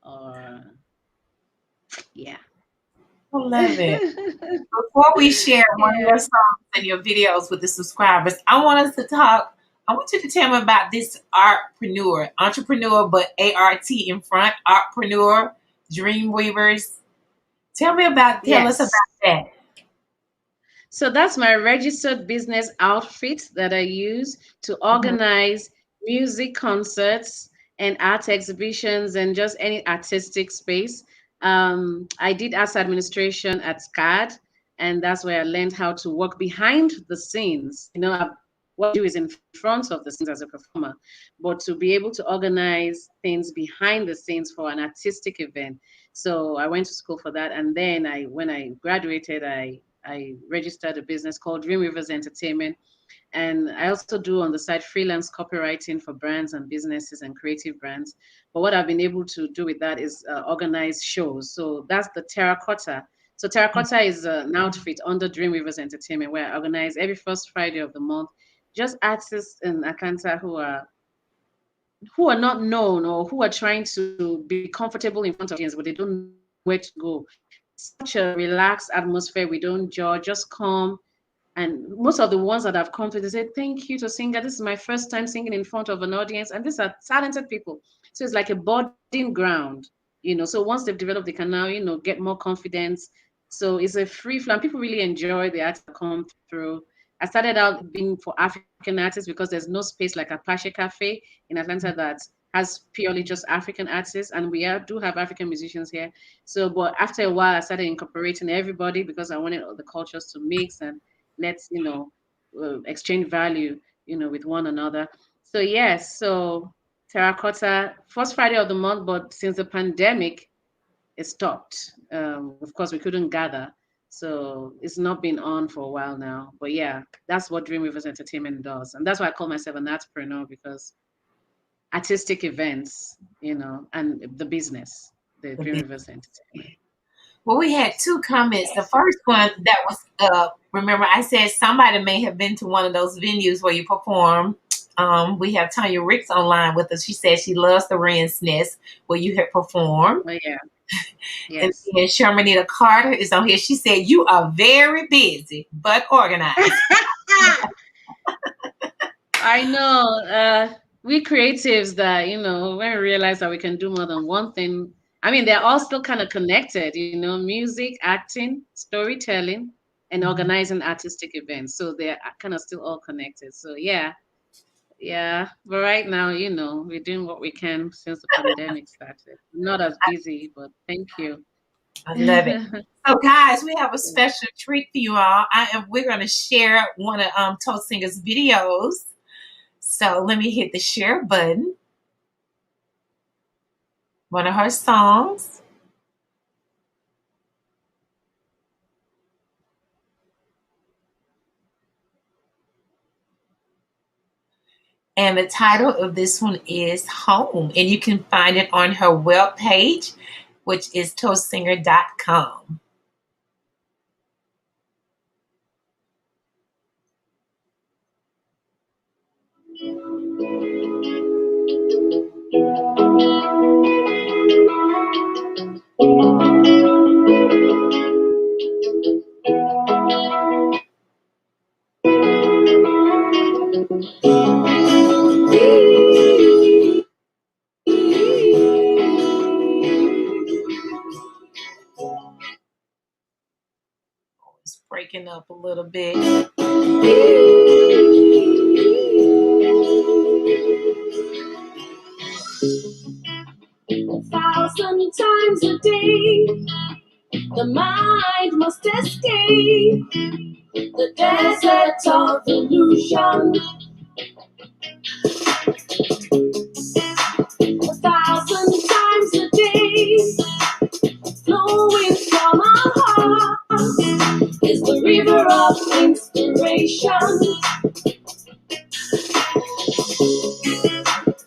or yeah. I love it. Before we share one of Yeah. your songs and your videos with the subscribers, I want us to talk. I want you to tell me about this artpreneur, entrepreneur, but ART in front, artpreneur, dream weavers. Tell us about Yes. that. So that's my registered business outfit that I use to Mhm. organize music concerts and art exhibitions and just any artistic space. I did arts administration at SCAD, and that's where I learned how to work behind the scenes. What I do is in front of the scenes as a performer, but to be able to organize things behind the scenes for an artistic event. So I went to school for that, and then when I graduated, I registered a business called Dream Rivers Entertainment. And I also do on the side freelance copywriting for brands and businesses and creative brands. But what I've been able to do with that is organize shows. So that's the Terracotta. So Terracotta is an outfit under Dream Rivers Entertainment where I organize every first Friday of the month just artists in Akanta who are not known or who are trying to be comfortable in front of audience, but they don't know where to go. It's such a relaxed atmosphere. We don't judge, just come. And most of the ones that have come to, they say, "Thank you to Singer. This is my first time singing in front of an audience." And these are talented people. So it's like a budding ground. So once they've developed, they can now get more confidence. So it's a free flow. And people really enjoy the artists that come through. I started out being for African artists because there's no space like Apache Cafe in Atlanta that has purely just African artists, and do have African musicians here. So, but after a while, I started incorporating everybody because I wanted all the cultures to mix and let's exchange value, with one another. So yes, so Terracotta, first Friday of the month, but since the pandemic, it stopped. Of course, we couldn't gather, so it's not been on for a while now. But yeah, that's what Dream Rivers Entertainment does, and that's why I call myself an entrepreneur because artistic events, and the business, the Dream Rivers Entertainment. Well, we had two comments. The Yes. first one that was, remember, I said somebody may have been to one of those venues where you perform. We have Tanya Ricks online with us. She said she loves the Wren's Nest where you had performed. Oh yeah, And yes. then Shermanita Carter is on here. She said, you are very busy, but organized. I know. We creatives that, when we realize that we can do more than one thing, I mean, they're all still kind of connected, music, acting, storytelling, and Mhm. organizing artistic events. So they're kind of still all connected. So yeah, yeah. But right now, we're doing what we can since the pandemic started. Not as busy, but thank you. I love it. So, guys, we have a special treat for you all. We're going to share one of Toast Singer's videos. So let me hit the share button. One of her songs. And the title of this one is Home. And you can find it on her webpage, which is toastsinger.com. It's breaking up a little bit. 1,000 times a day, the mind must escape the desert of illusion. 1,000 times a day, flowing from our heart is the river of inspiration.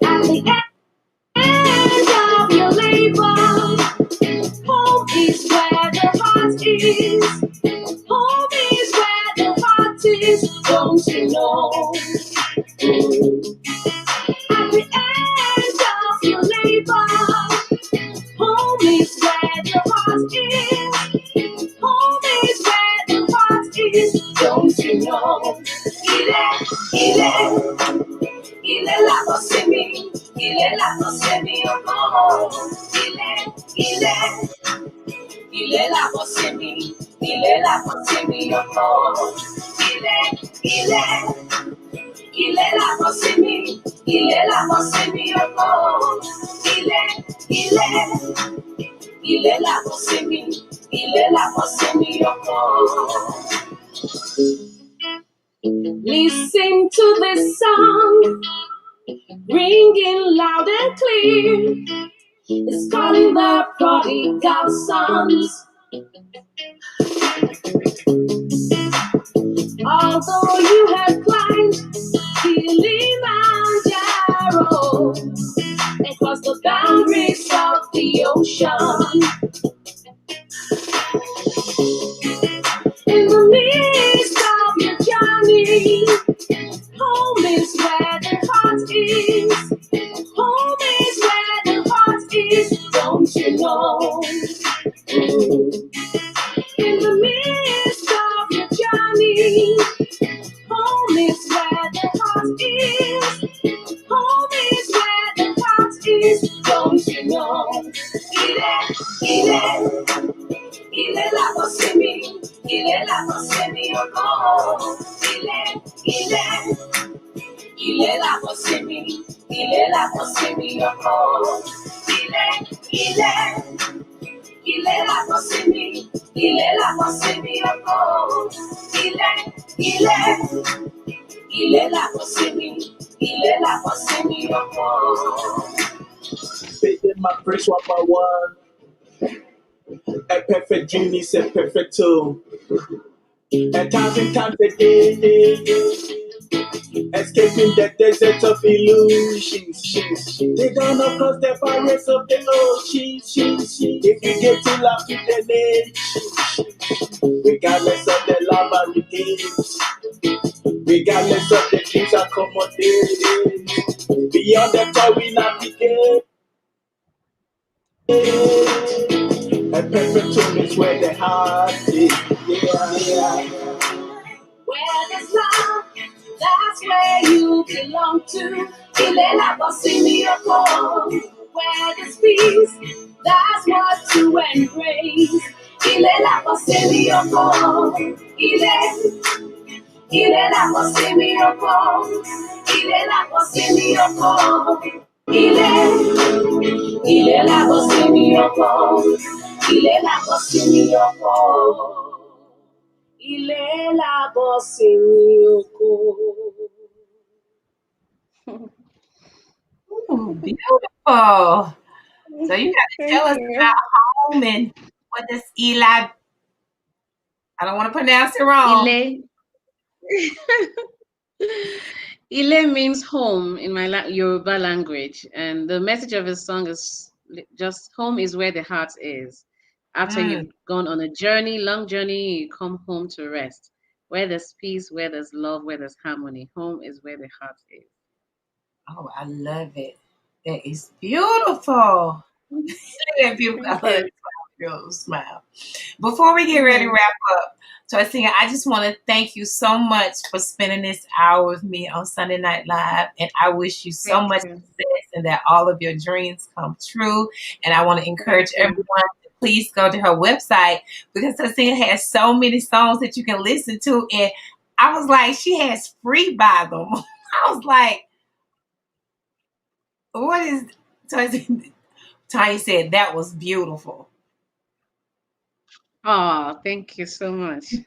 At the end of your labor, home is where the heart is. Home is where the heart is. Don't you know? At the end of your labor, home is where the heart is. Home is where the heart is. Don't you know? Il est là pour s'aimer. Il est là pour s'aimer encore. Il est là pour s'aimer. Il est là pour s'aimer encore. Il est là pour s'aimer. Il est là pour s'aimer encore. Il est là pour s'aimer. Il est là pour s'aimer encore. Listen to this song, ringing loud and clear. It's calling the prodigal sons. Although you have climbed Kilimanjaro and crossed the boundaries of the ocean, in the midst of your journey, home is where the heart is. Home is where the heart is. Don't you know? In the midst of your journey, home is where the heart is. Home il est là pour s'aimer encore. Il est là pour s'aimer, il est là pour s'aimer encore. Il est, il est là pour s'aimer, il est là pour s'aimer encore. Paying my first one by one. A perfect genius and perfect tool. And times again, escaping the desert of illusions. They gonna cross the barriers of the ocean. If you get too lost with the name, regardless of the lava redeems, regardless of the dreams accommodated, beyond the toy we navigate. A perfect tomb is where the heart is. Yeah. Where there's love, that's where you belong to. Il est là pour s'aimer encore. Where there's peace, that's what to embrace. Il est là pour s'aimer encore. Il est là pour s'aimer encore. Il est là pour s'aimer encore. Il est là pour s'aimer encore. Il est là pour s'aimer encore. Il est là pour s'aimer encore. Ooh, beautiful. So you got to tell Thank us you. about home and what does Eli, I don't want to pronounce it wrong. Ile. Ile means home in my Yoruba language, and the message of the song is just home is where the heart is. After Mm. you've gone on a journey, long journey, you come home to rest. Where there's peace, where there's love, where there's harmony, home is where the heart is. Oh, I love it. That is beautiful. That beautiful. I Thank love you. that beautiful smile. Before we get ready to Mhm. wrap up, Tosinga, I just want to thank you so much for spending this hour with me on Sunday Night Live. And I wish you so Thank much you. success and that all of your dreams come true. And I want to Thank encourage you. everyone to please go to her website because Tosinga has so many songs that you can listen to. And I was like, she has free by them. I was like, what is Tosinga? Tanya said that was beautiful. Oh, thank you so much. Yeah,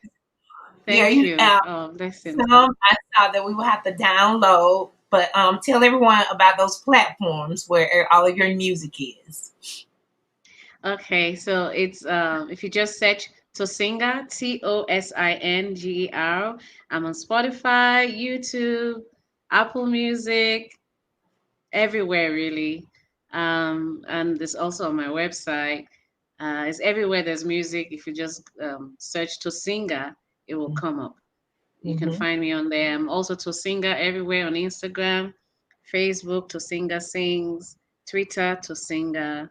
Thank you. Oh, blessings. some I saw that we will have to download, but tell everyone about those platforms where all of your music is. Okay, so it's if you just search Tosinga, Tosinger. I'm on Spotify, YouTube, Apple Music, everywhere really. And it's also on my website. It's everywhere there's music. If you just search Tosinga, it will come up. You can Mm-hmm. find me on there. I'm also Tosinga everywhere on Instagram, Facebook, Tosinga Sings, Twitter, Tosinga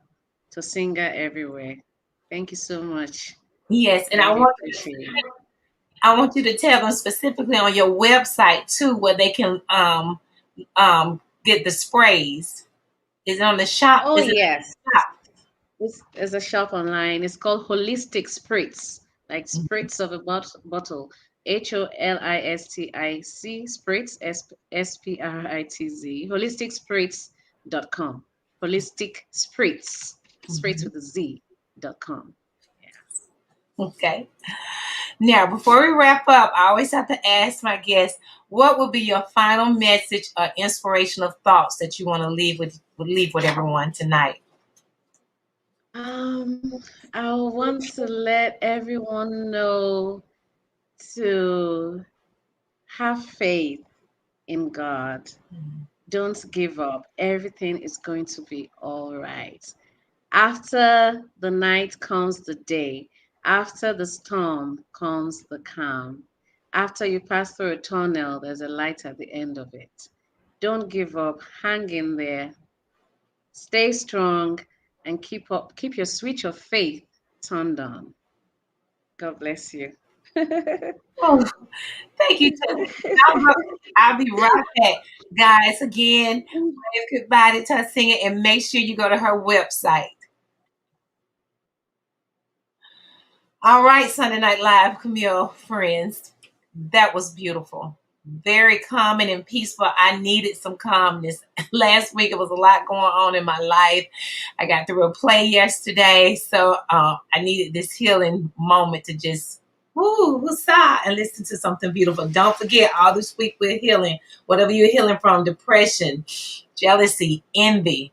everywhere. Thank you so much. Yes, I and really appreciate it. I want you to tell them specifically on your website too where they can get the sprays. Is it on the shop? Oh Is it yes, on the shop? there's a shop online. It's called Holistic Spritz, like spritz of a bottle. HOLISTIC Spritz SPRITZ holisticspritz.com. Holistic Spritz Spritz Mhm. with a Z.com. Yeah. Okay. Now, before we wrap up, I always have to ask my guests, what would be your final message or inspirational thoughts that you want to leave with everyone tonight? Um, I want to let everyone know to have faith in God. Don't give up. Everything is going to be all right. After the night comes the day. After the storm comes the calm. After you pass through a tunnel, there's a light at the end of it. Don't give up. Hang in there. Stay strong and keep up. Keep your switch of faith turned on. God bless you. Oh, thank you, Tessa. I'll, I'll be right back. Guys, again, wave goodbye to Tussinger and make sure you go to her website. All right, Sunday Night Live, Camille friends. That was beautiful. very calming and peaceful. I needed some calmness. Last week, it was a lot going on in my life. I got through a play yesterday, so I needed this healing moment to just woosah, and listen to something beautiful. Don't forget, all this week we're healing. Whatever you're healing from, depression, jealousy, envy.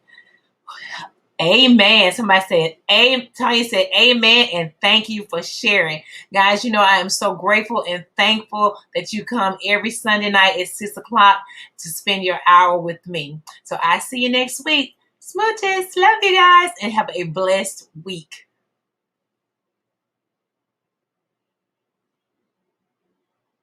Amen. Somebody said, Tanya said, amen, and thank you for sharing. Guys, I am so grateful and thankful that you come every Sunday night at 6 o'clock to spend your hour with me. So I see you next week. Smooches. Love you guys, and have a blessed week.